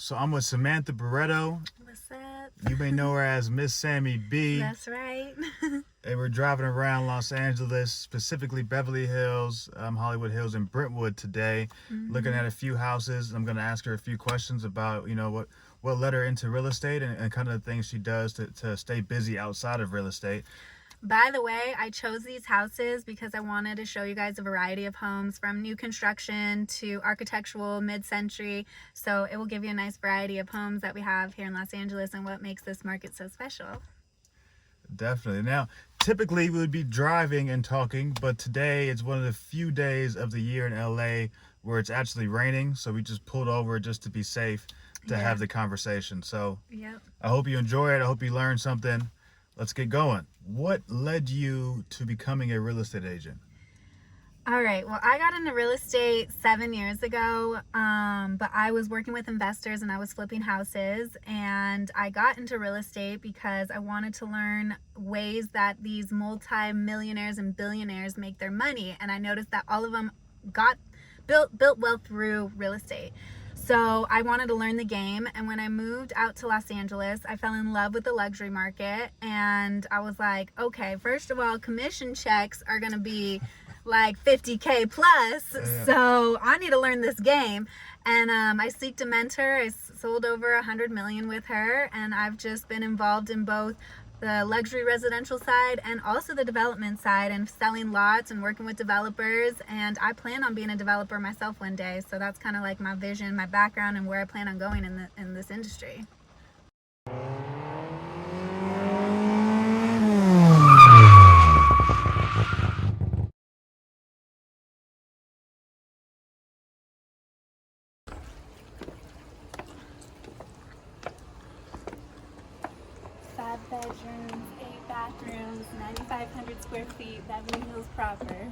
So I'm with Samantha Barretto. What's up? You may know her as Miss Sammy B. That's right. And we're driving around Los Angeles, specifically Beverly Hills, Hollywood Hills, and Brentwood today, looking at a few houses. I'm going to ask her a few questions about, what led her into real estate and kind of the things she does to stay busy outside of real estate. By the way, I chose these houses because I wanted to show you guys a variety of homes from new construction to architectural, mid-century. So it will give you a nice variety of homes that we have here in Los Angeles and what makes this market so special. Definitely. Now, typically we would be driving and talking, but today it's one of the few days of the year in LA where it's actually raining. So we just pulled over just to be safe to have the conversation. So I hope you enjoy it. I hope you learned something. Let's get going. What led you to becoming a real estate agent? All right. Well, I got into real estate 7 years ago, but I was working with investors and I was flipping houses, and I got into real estate because I wanted to learn ways that these multi-millionaires and billionaires make their money. And I noticed that all of them built wealth through real estate. So I wanted to learn the game, and when I moved out to Los Angeles, I fell in love with the luxury market, and I was like, okay, first of all, commission checks are gonna be like 50K plus, so I need to learn this game. And I seeked a mentor. I sold over 100 million with her, and I've just been involved in both the luxury residential side and also the development side, and selling lots and working with developers. And I plan on being a developer myself one day. So that's kind of like my vision, my background, and where I plan on going in this industry. Five bedrooms, 8 bathrooms, 9,500 square feet, Beverly Hills proper.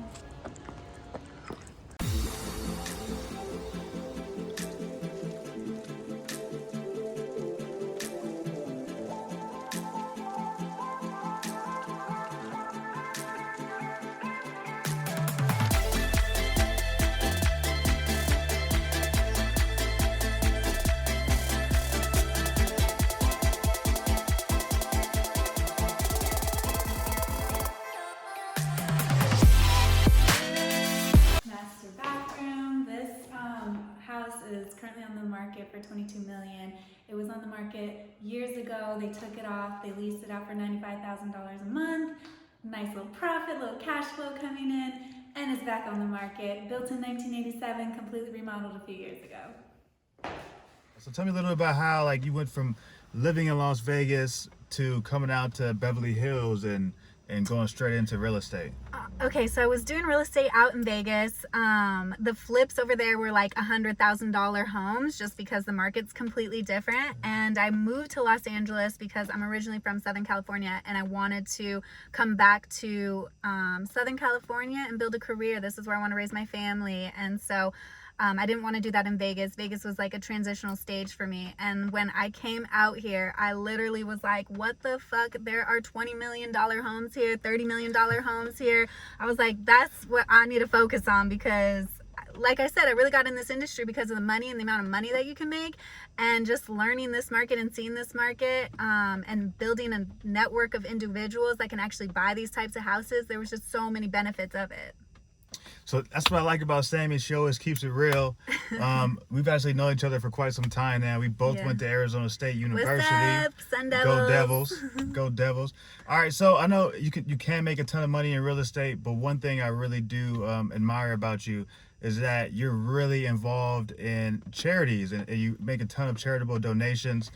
Is currently on the market for 22 million. It was on the market years ago. They took it off. They leased it out for $95,000 a month. Nice little profit, little cash flow coming in, and it's back on the market. Built in 1987, completely remodeled a few years ago. So tell me a little bit about how you went from living in Las Vegas to coming out to Beverly Hills and going straight into real estate. Okay, so I was doing real estate out in Vegas. The flips over there were like $100,000 homes, just because the market's completely different. And I moved to Los Angeles because I'm originally from Southern California, and I wanted to come back to Southern California and build a career. This is where I want to raise my family. And so I didn't want to do that in Vegas. Vegas was like a transitional stage for me. And when I came out here, I literally was like, what the fuck? There are $20 million homes here, $30 million homes here. I was like, that's what I need to focus on, because like I said, I really got in this industry because of the money and the amount of money that you can make, and just learning this market and seeing this market, and building a network of individuals that can actually buy these types of houses. There was just so many benefits of it. So that's what I like about Sammy. She always keeps it real. We've actually known each other for quite some time now. We both went to Arizona State University. What's up, Sun Devils? Go Devils. Go Devils. All right, so I know you can make a ton of money in real estate, but one thing I really do admire about you is that you're really involved in charities, and you make a ton of charitable donations.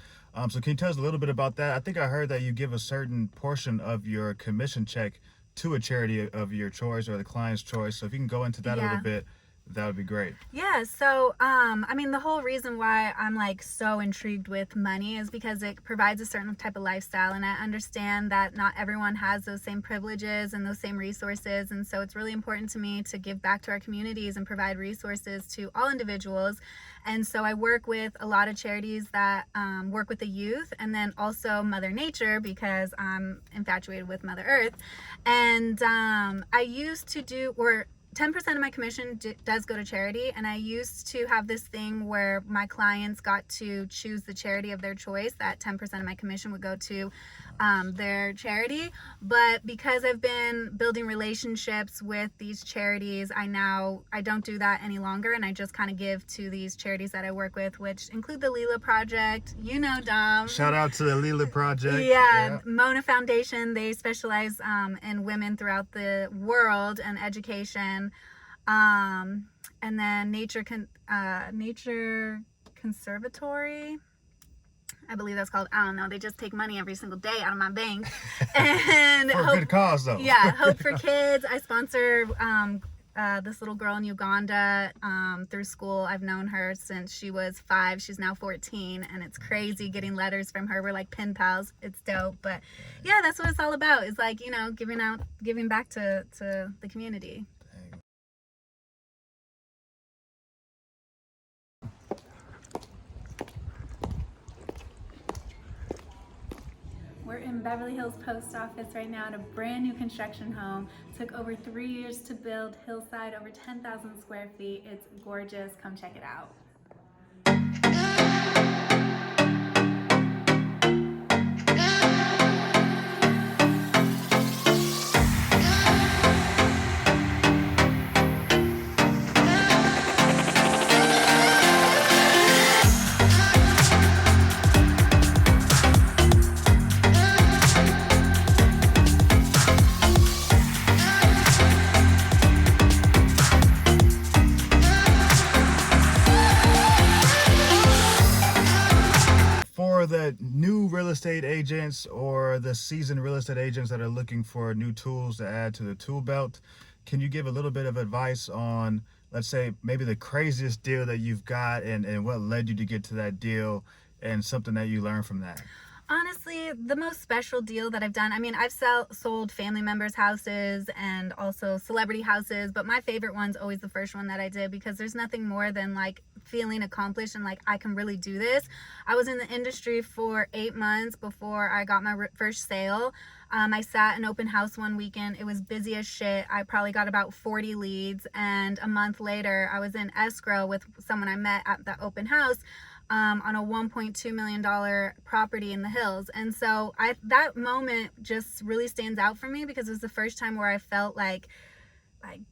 So can you tell us a little bit about that? I think I heard that you give a certain portion of your commission check to a charity of your choice or the client's choice. So if you can go into that a little bit, that would be great. Yeah, so I mean, the whole reason why I'm like so intrigued with money is because it provides a certain type of lifestyle, and I understand that not everyone has those same privileges and those same resources, and so it's really important to me to give back to our communities and provide resources to all individuals. And so I work with a lot of charities that work with the youth, and then also Mother Nature, because I'm infatuated with Mother Earth. And I used to do, or 10% of my commission does go to charity, and I used to have this thing where my clients got to choose the charity of their choice. That 10% of my commission would go to their charity. But because I've been building relationships with these charities, I don't do that any longer, and I just kind of give to these charities that I work with, which include the Leela Project, Dom. Shout out to the Leela Project. Yeah, Mona Foundation. They specialize in women throughout the world and education. And then Nature Conservatory, I believe that's called. I don't know. They just take money every single day out of my bank. And for a good cause, though. Yeah, Hope for Kids. I sponsor this little girl in Uganda through school. I've known her since she was 5. She's now 14, and it's crazy getting letters from her. We're like pen pals. It's dope. But yeah, that's what it's all about. It's like, giving back to the community. We're in Beverly Hills Post Office right now at a brand new construction home. Took over 3 years to build. Hillside, over 10,000 square feet. It's gorgeous. Come check it out. For the new real estate agents or the seasoned real estate agents that are looking for new tools to add to the tool belt, can you give a little bit of advice on, let's say, maybe the craziest deal that you've got and what led you to get to that deal and something that you learned from that? Honestly, the most special deal that I've done, I've sold family members' houses and also celebrity houses, but my favorite one's always the first one that I did, because there's nothing more than like feeling accomplished and like I can really do this. I was in the industry for 8 months before I got my first sale. I sat an open house one weekend. It was busy as shit. I probably got about 40 leads, and a month later I was in escrow with someone I met at the open house on a $1.2 million property in the hills. And so that moment just really stands out for me, because it was the first time where I felt like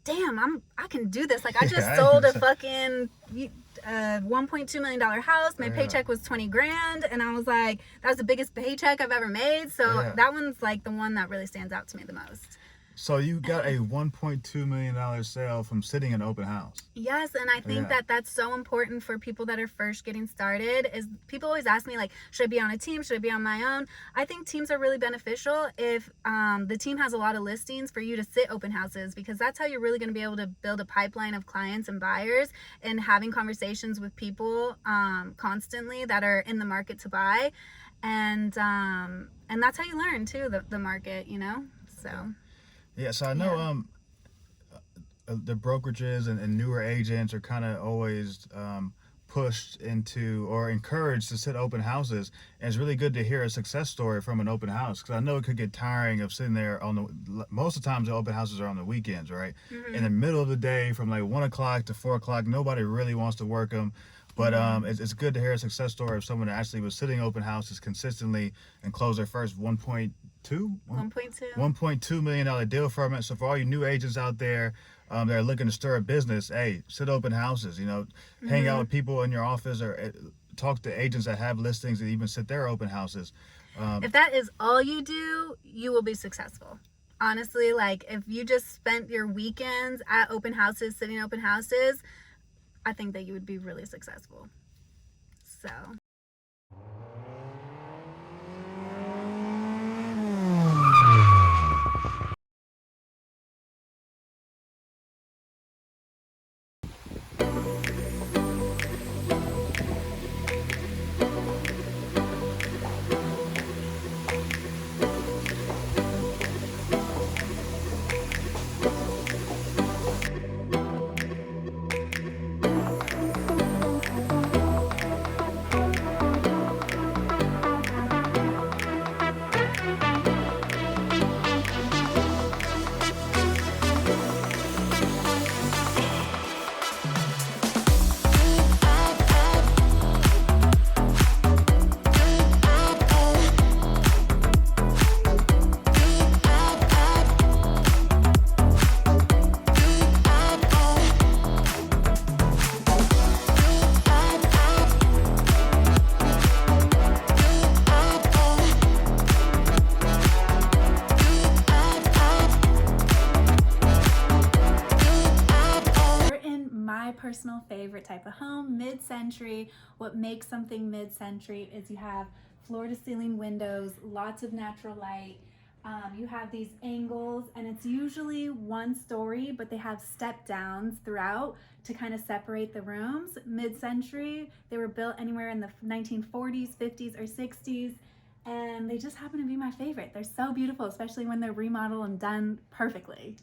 damn, I can do this. Like, I just sold a fucking $1.2 million house. My paycheck was 20 grand, and I was like, that was the biggest paycheck I've ever made. So that one's like the one that really stands out to me the most. So you got a $1.2 million sale from sitting in an open house. Yes, and I think that that's so important for people that are first getting started. Is people always ask me, like, should I be on a team? Should I be on my own? I think teams are really beneficial if the team has a lot of listings for you to sit open houses, because that's how you're really going to be able to build a pipeline of clients and buyers, and having conversations with people constantly that are in the market to buy. And that's how you learn, too, the market, so... Yeah, so I know the brokerages and newer agents are kind of always pushed into or encouraged to sit open houses, and it's really good to hear a success story from an open house, because I know it could get tiring of sitting there most of the times the open houses are on the weekends, right? Mm-hmm. In the middle of the day from like 1 o'clock to 4 o'clock, nobody really wants to work them. But it's good to hear a success story of someone that actually was sitting open houses consistently and closed their first $1.2 million deal from it. So for all you new agents out there that are looking to stir a business, hey, sit open houses, hang out with people in your office, or talk to agents that have listings and even sit their open houses. If that is all you do, you will be successful. Honestly, like, if you just spent your weekends at open houses, sitting open houses, I think that you would be really successful. So... personal favorite type of home, mid-century. What makes something mid-century is you have floor-to-ceiling windows, lots of natural light. You have these angles, and it's usually one story, but they have step downs throughout to kind of separate the rooms. Mid-century, they were built anywhere in the 1940s, 50s, or 60s, and they just happen to be my favorite. They're so beautiful, especially when they're remodeled and done perfectly.